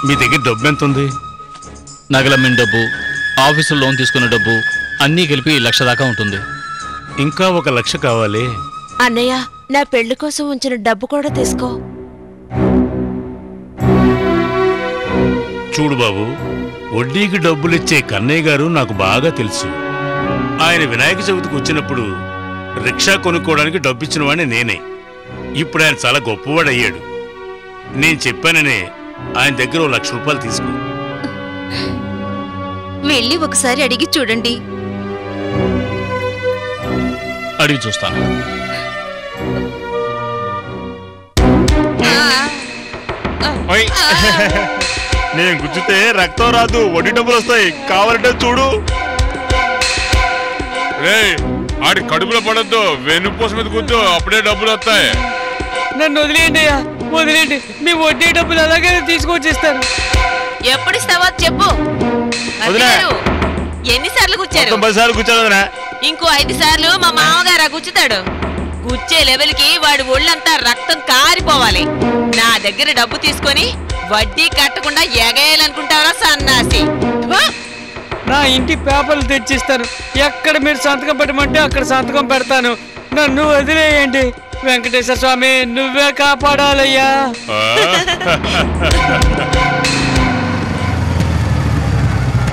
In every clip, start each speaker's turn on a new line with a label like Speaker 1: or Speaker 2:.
Speaker 1: మీ దగ్గర డబ్బు ఎంత ఉంది?
Speaker 2: నగలమ్మిన డబ్బు, ఆఫీసులో లోన్ తీసుకున్న డబ్బు అన్నీ కలిపి 1,00,000 దాకా ఉంటుంది.
Speaker 1: ఇంకా 1,00,000 కావాలి.
Speaker 3: అన్నయ్య, నా పెళ్లి కోసం ఉంచిన డబ్బు కూడా తీసుకో.
Speaker 1: చూడు బాబు, వడ్డీకి డబ్బులిచ్చే కన్నయ్య గారు నాకు బాగా తెలుసు. ఆయన వినాయక చవితికి వచ్చినప్పుడు రిక్షా కొనుక్కోవడానికి డబ్బిచ్చిన వాడిని నేనే. ఇప్పుడు ఆయన చాలా గొప్పవాడయ్యాడు. నేను చెప్పాననే ఆయన దగ్గర 1,00,000 రూపాయలు తీసుకో.
Speaker 4: వెళ్ళి ఒకసారి అడిగి చూడండి.
Speaker 2: అడిగి చూస్తాను.
Speaker 5: నేను గుచ్చితే రక్తం రాదు, వడ్డీ డబ్బులు వస్తాయి. కావాలంటే చూడు.
Speaker 6: రే, ఆడి కడుపులో పడద్దు, వెన్నుపూస మీద కూర్చో, అప్పుడే డబ్బులు వస్తాయి.
Speaker 7: నన్ను వదిలేయండి అయ్యా, వదిలేండి. మీ వడ్డీ డబ్బులు అలాగే తీసుకొచ్చేస్తాను.
Speaker 3: ఎప్పుడు ఇస్తావో చెప్పు. ఎన్నిసార్లు కూర్చారు?
Speaker 5: 10 సార్లు కూర్చోదా?
Speaker 3: ఇంకో 5 సార్లు మా మామగారు కూర్చుతాడు. కూర్చే లెవెల్కి వాడి ఒళ్ళంతా రక్తం కారిపోవాలి. నా దగ్గర డబ్బు తీసుకొని వడ్డీ కట్టకుండా ఎగేయాలనుకుంటావరా సన్నాసి?
Speaker 7: నా ఇంటి పేపర్లు తెచ్చిస్తాను. ఎక్కడ మీరు సంతకం పెట్టమంటే అక్కడ సంతకం పెడతాను. నన్ను వదిలేయండి. వెంకటేశ్వర స్వామి, నువ్వే కాపాడాలయ్యా.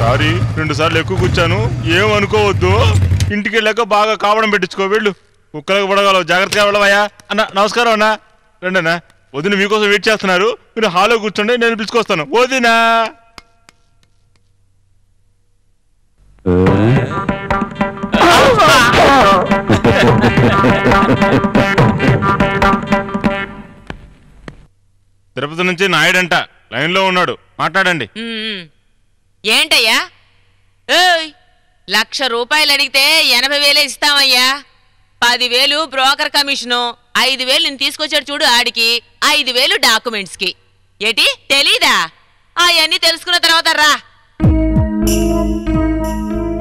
Speaker 5: సారీ, 2 సార్లు ఎక్కువ కూర్చాను, ఏమనుకోవద్దు. ఇంటికి వెళ్ళాక బాగా కావడం పెట్టించుకో. వెళ్ళు, కుక్కలకు పడగలవు, జాగ్రత్తగా వెళ్ళవయ్యా. అన్న నమస్కారం అన్న. రండి అన్న, వదిన మీకోసం వెయిట్ చేస్తున్నారు. మీరు హాల్లో కూర్చోండి, నేను పిలుచుకొస్తాను. వదినా. తిరుపతి నుంచి నాయుడంట, లైన్ లో ఉన్నాడు, మాట్లాడండి.
Speaker 3: ఏంటయ్యా? 1,00,000 రూపాయలు అడిగితే 80,000 ఇస్తామయ్యా. 10,000 బ్రోకర్ కమిషను, 5,000 నేను తీసుకొచ్చాడు చూడు ఆడికి, 5,000 డాక్యుమెంట్స్ కి. ఏటి తెలీదా? అవన్నీ తెలుసుకున్న తర్వాత రా.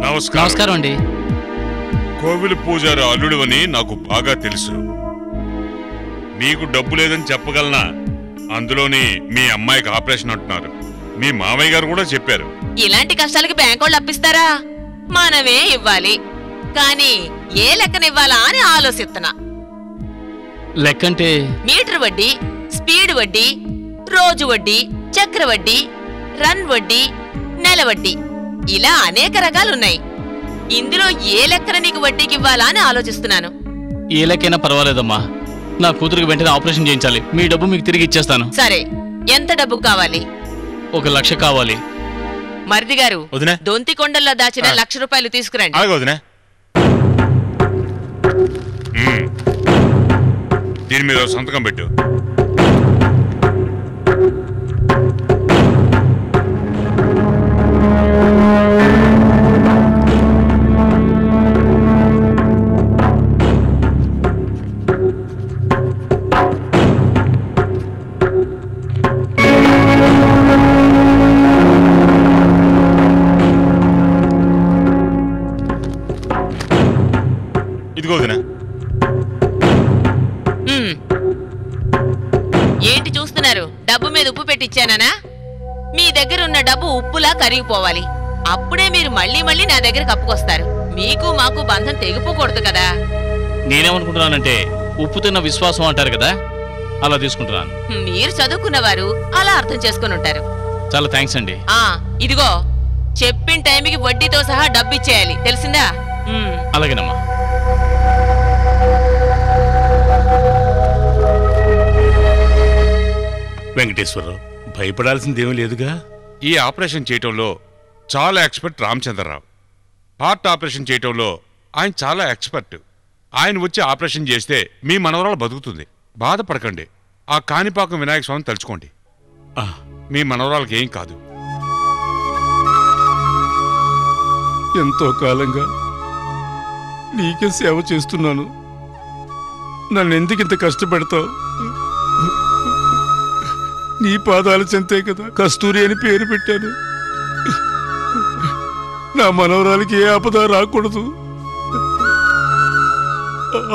Speaker 2: నమస్కారం అండి.
Speaker 6: కోవిలు పూజారి అల్లుడు అని నాకు బాగా తెలుసు. మీకు డబ్బు లేదని చెప్పగలనా? అందులోని మీ అమ్మాయికి ఆపరేషన్ అంటున్నారు. మీ మామయ్య గారు కూడా చెప్పారు.
Speaker 3: ఇలాంటి కష్టాలకి బ్యాంకు వాళ్ళు అప్పిస్తారా? మనమే ఇవ్వాలి. కానీ ఏ లెక్కనివ్వాలా అని ఆలోచిస్తున్నా.
Speaker 2: లెక్కంటే
Speaker 3: మీటర్ వడ్డీ, స్పీడ్ వడ్డీ, రోజు వడ్డీ, చక్ర వడ్డీ, రన్ వడ్డీ, నెల వడ్డీ, ఇలా అనేక రకాలున్నాయి. ఇందులో ఏ లెక్కన నీకు వడ్డీకి ఇవ్వాలా అని ఆలోచిస్తున్నాను.
Speaker 2: ఏ లెక్కైనా పర్వాలేదమ్మా. నా కూతురికి వెంటనే ఆపరేషన్ చేయించాలి. మీ డబ్బు మీకు తిరిగి ఇచ్చేస్తాను.
Speaker 3: సరే, ఎంత డబ్బు కావాలి?
Speaker 2: 1,00,000 కావాలి.
Speaker 3: మరిది గారు, దొంతికొండల్లో దాచిన 1,00,000 రూపాయలు తీసుకురండి.
Speaker 6: దీని మీద సంతకం పెట్టు.
Speaker 3: ఏంటి చూస్తున్నారు? డబ్బు మీద ఉప్పు పెట్టించానా? మీ దగ్గర ఉన్న డబ్బు ఉప్పులా కరిగిపోవాలి. అప్పుడే మీరు మళ్ళీ మళ్ళీ నా దగ్గర కప్పుకొస్తారు. మీకు మాకు బంధం తెగిపోకూడదు కదా.
Speaker 2: నేనేమనుకుంటున్నానంటే ఉప్పు తిన్న విశ్వాసం అంటారు కదా, అలా తీసుకుంటున్నాను.
Speaker 3: మీరు చదువుకున్నవారు, అలా అర్థం చేసుకుని ఉంటారు.
Speaker 2: చాలా థ్యాంక్స్ అండి.
Speaker 3: ఇదిగో, చెప్పిన టైంకి వడ్డీతో సహా డబ్బు ఇచ్చేయాలి, తెలిసిందా?
Speaker 2: అలాగేనమ్మా.
Speaker 1: వెంకటేశ్వరరావు, భయపడాల్సిందేమీ లేదుగా.
Speaker 6: ఈ ఆపరేషన్ చేయటంలో చాలా ఎక్స్పర్ట్ రామచంద్రరావు. హార్ట్ ఆపరేషన్ చేయటంలో ఆయన చాలా ఎక్స్పర్ట్. ఆయన వచ్చి ఆపరేషన్ చేస్తే మీ మనవరాలు బతుకుతుంది. బాధపడకండి. ఆ కాణిపాకం వినాయక స్వామిని తలుచుకోండి. మీ మనవరాలకి ఏం కాదు.
Speaker 1: ఎంతో కాలంగా నీకే సేవ చేస్తున్నాను. నన్ను ఎందుకు ఇంత కష్టపెడతావు? నీ పాదాలు చెంతే కదా కస్తూరి అని పేరు పెట్టాను. నా మనవరాలకి ఏ ఆపద రాకూడదు.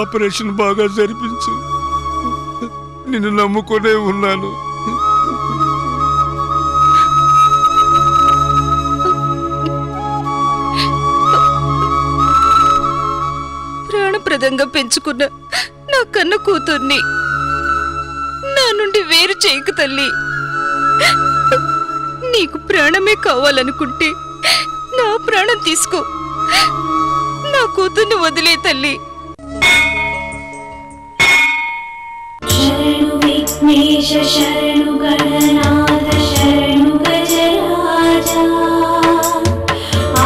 Speaker 1: ఆపరేషన్ బాగా జరిపించు. నిన్ను నమ్ముకునే ఉన్నాను.
Speaker 4: ప్రాణంగా పెంచుకున్న నా కన్న కూతుర్ని నా నుండి వేరు చేయకు తల్లి. నీకు ప్రాణమే కావాలనుకుంటే నా ప్రాణం తీసుకో, నా కూతుర్ని వదిలే తల్లి.
Speaker 8: శరణు విఘ్నేశ శరణు గణనాథ శరణు గజరాజా,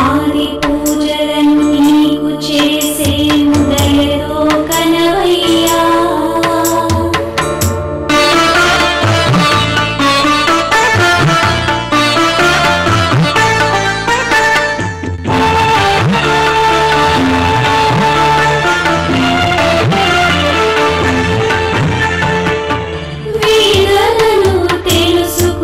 Speaker 8: ఆది పూజలను నీకు చేసే దయతో కనవయ్యా. వేదనను తెలుసుకో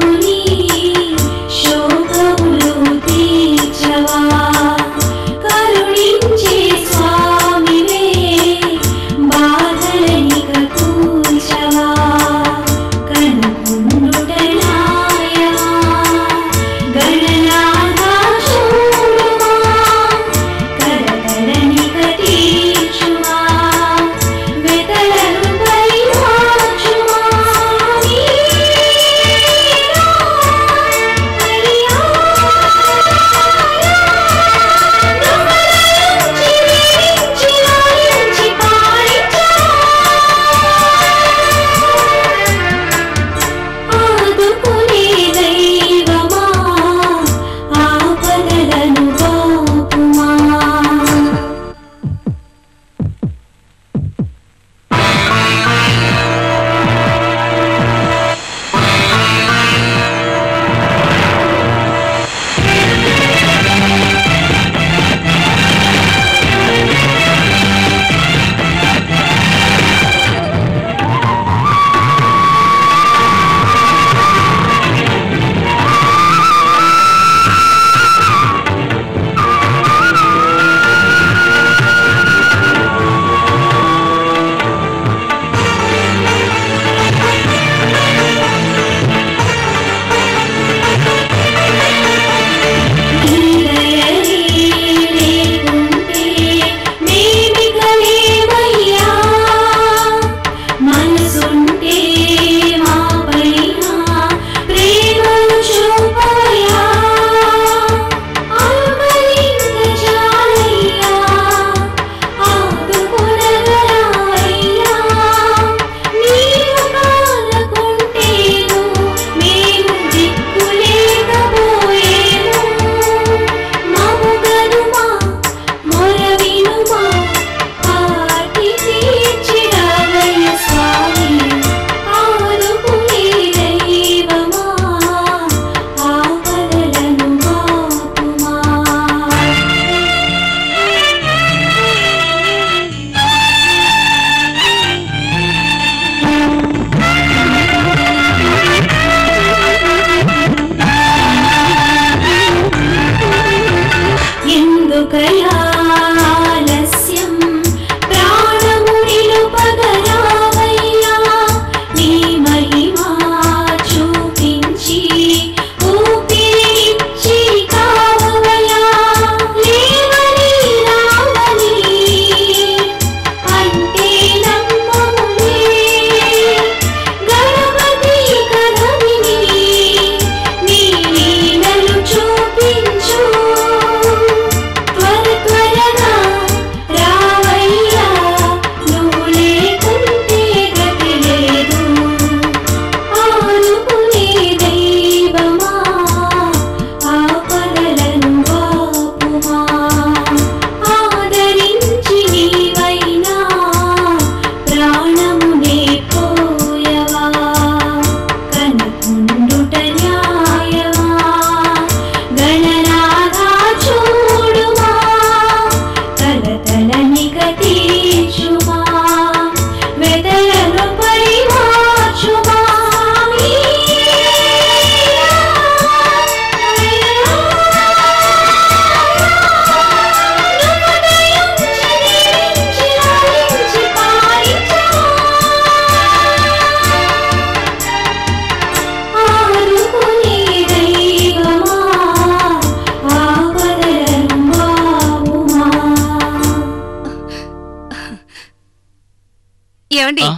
Speaker 4: ఏమండి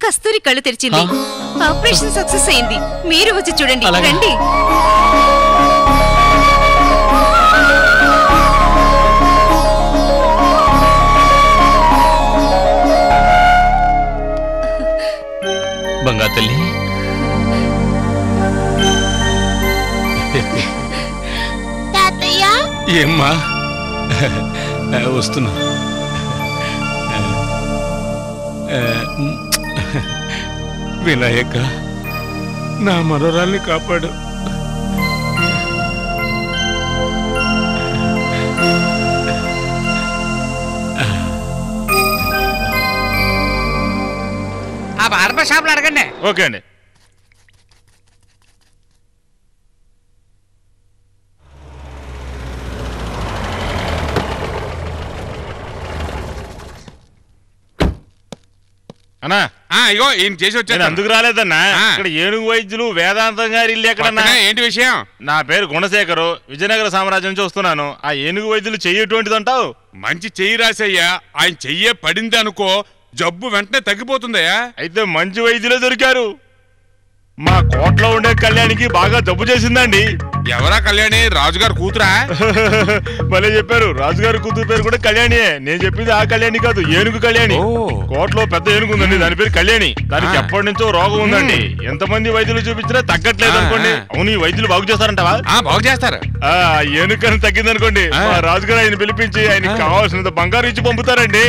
Speaker 4: కస్తూరి కళ్ళు తెరిచింది. ఆపరేషన్ సక్సెస్ అయింది. మీరు వచ్చి చూడండి. రండి.
Speaker 2: బంగారు తల్లి,
Speaker 1: ఏమ్మా వస్తున్నా. వినాయక, నా మనోరాల్ని కాపాడు.
Speaker 7: ఆ బార్బర్ షాప్ లో అడగండి.
Speaker 5: ఓకే అండి. అన్నా
Speaker 6: ఇగో ఈయన చేసి వచ్చాను.
Speaker 5: అందుకు రాలేదన్నా. ఇక్కడ ఏనుగు వైద్యులు వేదాంతం గారి ఇల్లు ఎక్కడన్నా?
Speaker 6: ఏంటి విషయం?
Speaker 5: నా పేరు గుణశేఖరు, విజయనగర సామ్రాజ్యం నుంచి వస్తున్నాను. ఆ ఏనుగు వైద్యులు చెయ్యేటువంటిది అంటావు?
Speaker 6: మంచి చెయ్యి రాసయ్యా. ఆయన చెయ్యే పడింది అనుకో, జబ్బు వెంటనే తగ్గిపోతుందయ్యా.
Speaker 5: అయితే మంచి వైద్యులే దొరికారు. మా కోట్లో ఉండే కళ్యాణికి బాగా జబ్బు చేసిందండి.
Speaker 6: ఎవరా కళ్యాణి? రాజుగారు కూతురా?
Speaker 5: భలే చెప్పారు. రాజుగారి కూతురు పేరు కూడా కళ్యాణియే. నేను చెప్పింది ఆ కళ్యాణి కాదు, ఏనుగు కళ్యాణి. కోట్లో పెద్ద ఏనుగు ఉందండి, దాని పేరు కళ్యాణి. దానికి ఎప్పటి నుంచో రోగం ఉందండి. ఎంతమంది వైద్యులు చూపించినా తగ్గట్లేదు అనుకోండి. అవును, ఈ వైద్యులు బాగు చేస్తారంటవా?
Speaker 6: బాగు చేస్తారు.
Speaker 5: ఏనుగు కన్నా తగ్గింది అనుకోండి, మా రాజుగారు ఆయన పిలిపించి ఆయనకి కావాల్సినంత బంగారు ఇచ్చి పంపుతారండి.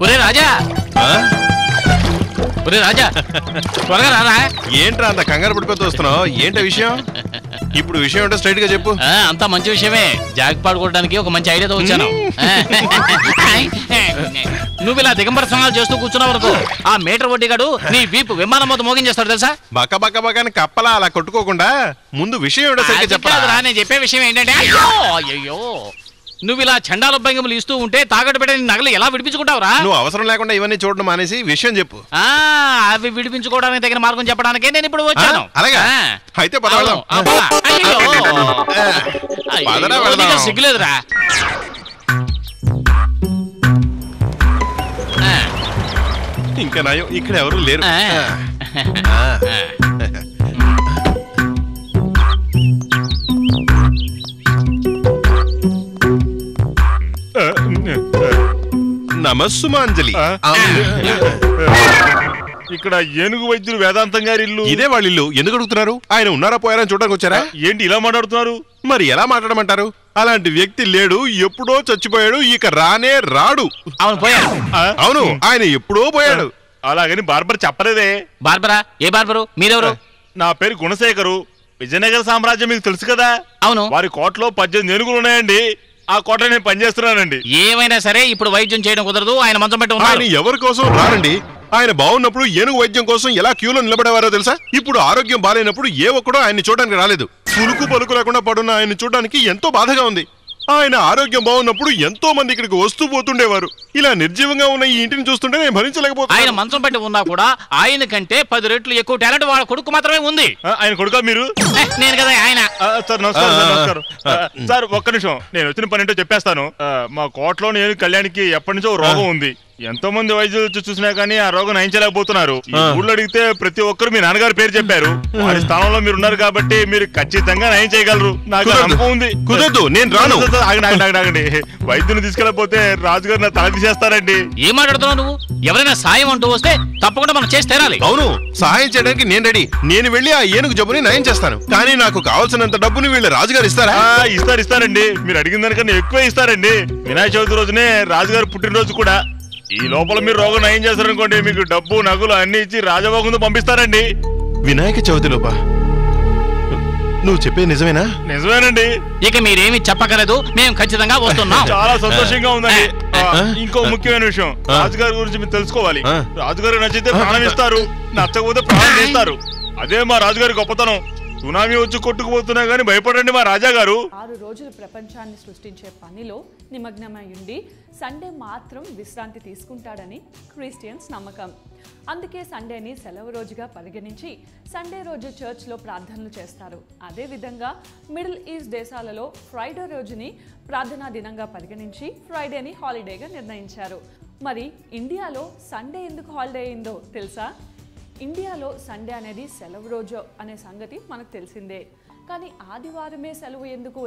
Speaker 2: ఒరే రాజా, ఒరే రాజా, త్వరగా రారా.
Speaker 9: ఏంట్రా అంత కంగారు పడిపోతూ వస్తున్నావు? ఏంట విషయం? ఇప్పుడు విషయం ఏంటో స్ట్రైట్ గా చెప్పు.
Speaker 2: అంతా మంచి విషయమే. జాగ్ పాడుకోవడానికి ఒక మంచి ఐడియాతో వచ్చాను. నువ్వు ఇలా దిగంబర స్నానాలు చేస్తూ కూర్చున్నావు వరకు ఆ మీటర్ వడ్డీగాడు నీ వీపు విమానం మొత్తం మోగించేస్తాడు తెలుసా?
Speaker 9: బక్క బక్క బక్కని కప్పలా అలా కొట్టుకోకుండా ముందు విషయం ఏంటో సరిగ్గా
Speaker 2: చెప్పరా. నేను చెప్పే విషయం ఏంటంటే, అయ్యో అయ్యో, నువ్వు ఇలా చండాల భంగిములు ఇస్తూ ఉంటే తాగట్టు పెట్టే నగలు ఎలా విడిపించుకుంటావురా?
Speaker 9: నువ్వు అవసరం లేకుండా ఇవన్నీ చూడడం మానేసి విషయం చెప్పు.
Speaker 2: అవి విడిపించుకోవడానికి తగిన మార్గం చెప్పడానికే నేను ఇప్పుడు వచ్చాను.
Speaker 9: అలాగా అయితే
Speaker 2: సిగ్గులేదురా.
Speaker 9: ఇంకా నయం, ఇక్కడ ఎవరు లేరు. నమస్సుమాంజలి.
Speaker 5: ఇక్కడ ఏనుగు వైద్యులు వేదాంతం గారి ఇల్లు.
Speaker 9: ఇదే వాళ్ళ ఇల్లు. ఎందుకు అడుగుతున్నారు? ఆయన ఉన్నారా పోయారని చూడడానికి వచ్చారా?
Speaker 5: ఏంటి ఇలా మాట్లాడుతున్నారు?
Speaker 9: మరి ఎలా మాట్లాడమంటారు? అలాంటి వ్యక్తి లేడు, ఎప్పుడో చచ్చిపోయాడు, ఇక రానే రాడు.
Speaker 2: అవును పోయాడు.
Speaker 9: అవును, ఆయన ఎప్పుడో పోయాడు.
Speaker 5: అలాగని బార్బర్ చెప్పలేదే.
Speaker 2: బార్బరా? ఏ బార్బరు? మీరెవరు?
Speaker 5: నా పేరు గుణశేఖరు. విజయనగర సామ్రాజ్యం మీకు తెలుసు కదా?
Speaker 2: అవును.
Speaker 5: వారి కోటలో 18 ఏనుగులు ఉన్నాయండి. ఆ కోట నేను పనిచేస్తున్నానండి.
Speaker 2: ఏమైనా సరే ఇప్పుడు వైద్యం చేయడం కుదరదు. ఆయన మంచం పెట్టి
Speaker 9: ఆయన ఎవరి కోసం రారండి. ఆయన బాగున్నప్పుడు ఏనుగు వైద్యం కోసం ఎలా క్యూలో నిలబడేవారో తెలుసా? ఇప్పుడు ఆరోగ్యం బాగాలేనప్పుడు ఏ ఒక్కడో ఆయన్ని చూడడానికి రాలేదు. పులుకు పలుకు లేకుండా పడున్న ఆయన్ని చూడడానికి ఎంతో బాధగా ఉంది. ఆయన ఆరోగ్యం బాగున్నప్పుడు ఎంతో మంది ఇక్కడికి వస్తూ పోతుండేవారు. ఇలా నిర్జీవంగా ఉన్న ఈ ఇంటిని చూస్తుంటే నేను భరించలేకపోతున్నా.
Speaker 2: ఆయన మంచం పెట్టి ఉన్నా కూడా ఆయన కంటే 10 రెట్లు ఎక్కువ టాలెంట్ వాళ్ళ కొడుకు మాత్రమే ఉంది.
Speaker 5: ఆయన కొడుకా మీరు?
Speaker 2: నేను కదా ఆయన.
Speaker 5: సార్ నమస్కారం. సార్ ఒక్క నిమిషం, నేను వచ్చిన పని ఏంటో చెప్పేస్తాను. మా కోటలో నేను కళ్యాణికి ఎప్పటి నుంచో రోగం ఉంది. ఎంతో మంది వైద్యులు చూసినా కానీ ఆ రోగం నయించలేకపోతున్నారు. ఊళ్ళో అడిగితే ప్రతి ఒక్కరు మీ నాన్నగారి పేరు చెప్పారు. వారి స్థానంలో మీరు ఉన్నారు కాబట్టి మీరు ఖచ్చితంగా నయం చేయగలరు. నాకు నమ్మకం ఉంది.
Speaker 9: కుదరదు, నేను రాను.
Speaker 5: ఆగండి. వైద్యుని తీసుకెళ్ళకపోతే రాజుగారు నా తల తీసేస్తారండి.
Speaker 2: ఏం మాట్లాడుతున్నావు నువ్వు? ఎవరైనా సాయం అంటూ వస్తే తప్పకుండా మనం చేసి తీరాలి.
Speaker 9: అవును, సహాయం చేయడానికి నేను రెడీ. నేను వెళ్ళి ఆ ఏనుగు జబ్బుని నయం చేస్తాను. కానీ నాకు కావాల్సినంత డబ్బుని వీళ్ళు రాజుగారు ఇస్తారా?
Speaker 5: ఇస్తారండి. మీరు అడిగిన దానికన్నా ఎక్కువ ఇస్తారండి. వినాయక చవితి రోజునే రాజుగారు పుట్టినరోజు కూడా. ఈ లోపల మీరు రోగం నయం చేస్తారనుకోండి, మీకు డబ్బు నగలు అన్ని ఇచ్చి రాజభోగంతో పంపిస్తారండి.
Speaker 9: వినాయక చవితి లోపా? నువ్వు చెప్పేది నిజమేనా?
Speaker 5: నిజమేనండి.
Speaker 2: ఇక మీరేమి చెప్పగలదు, మేము ఖచ్చితంగా వస్తున్నాం.
Speaker 5: చాలా సంతోషంగా ఉందండి. ఇంకో ముఖ్యమైన విషయం, రాజుగారి గురించి మీరు తెలుసుకోవాలి. రాజుగారు నచ్చితే ప్రాణం ఇస్తారు, నచ్చకపోతే ప్రాణం తీస్తారు. అదే మా రాజుగారి గొప్పతనం. సునామీ వచ్చి కొట్టుకుపోతున్నా గానీ భయపడండి మా రాజా గారు.
Speaker 10: 6 రోజులు ప్రపంచాన్ని సృష్టించే పనిలో నిమగ్నమై ఉండి సండే మాత్రం విశ్రాంతి తీసుకుంటాడని క్రిస్టియన్స్ నమ్మకం. అందుకే సండేని సెలవు రోజుగా పరిగణించి సండే రోజు చర్చ్లో ప్రార్థనలు చేస్తారు. అదేవిధంగా మిడిల్ ఈస్ట్ దేశాలలో ఫ్రైడే రోజుని ప్రార్థనా దినంగా పరిగణించి ఫ్రైడేని హాలిడేగా నిర్ణయించారు. మరి ఇండియాలో సండే ఎందుకు హాలిడే అయిందో తెలుసా? ఇండియాలో సండే అనేది సెలవు రోజు అనే సంగతి మనకు తెలిసిందే. కానీ ఆదివారమే సెలవు ఎందుకు